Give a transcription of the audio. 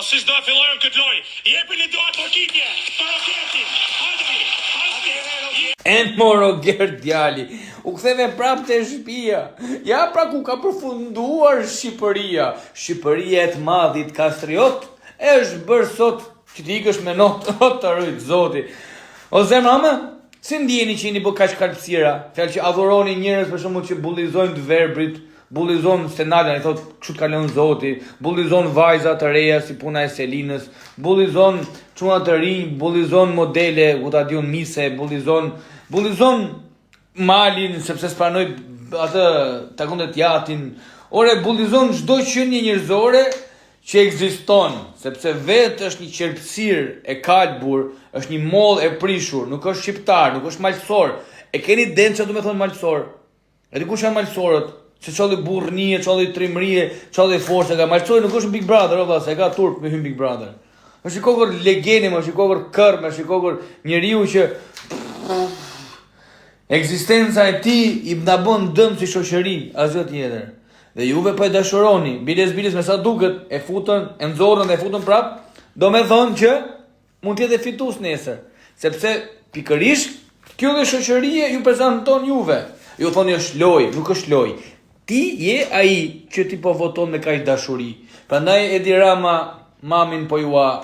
Si s'do e fillojmë këtë lojë, jepini duart rokitje, para Gertin, hajde, E moro Gert djali, u ktheve prapë te shtëpia. Ja pra ku ka përfunduar Shqipëria. Shqipëria e të madhit Kastriot është bërë sot që t'i ikësh me notë të rrit zoti. O zemra më, si ndjeni që jeni bë kaq kalpsira? Fjalë që adhuroni njerëz për shembull që bullizojnë të verbrit, bullizon Senadën, i thot kështu ka lënë Zoti, bullizon vajza të reja si puna e Selinës, bullizon çuna të rinj, bullizon modele, u ta diun mise, bullizon Malin sepse s'pranoi atë takon të jatin. Ore bullizon çdo qenie njerëzore që ekziston, sepse vetë është një qerpsir e kalbur, është një moll e prishur, nuk është shqiptar, nuk është malësor. E keni den çfarë do të thonë malësor? E di kush janë malësorët? Se çolli burrnie, çolli trimërie, çolli forcë, ka malësori nuk është Big Brother, o valla, se ka turp me hyn Big Brother. Më shikoj legjeni, më shikoj kërr, më shikoj njeriu që ekzistenca e tij i na bën dëm si shoqëri, asgjë tjetër. Dhe juve po e dashuroni, biles me sa duket, e futën, e nxorrën dhe e futën prap, do me thonë që mund të jetë fitues nesër, sepse pikërisht kjo dhe shoqëria ju prezanton juve. Ju thoni është lojë, nuk është lojë. Ti je ai që ti po voton me kaq dashuri. Prandaj Edi Rama mamin po jua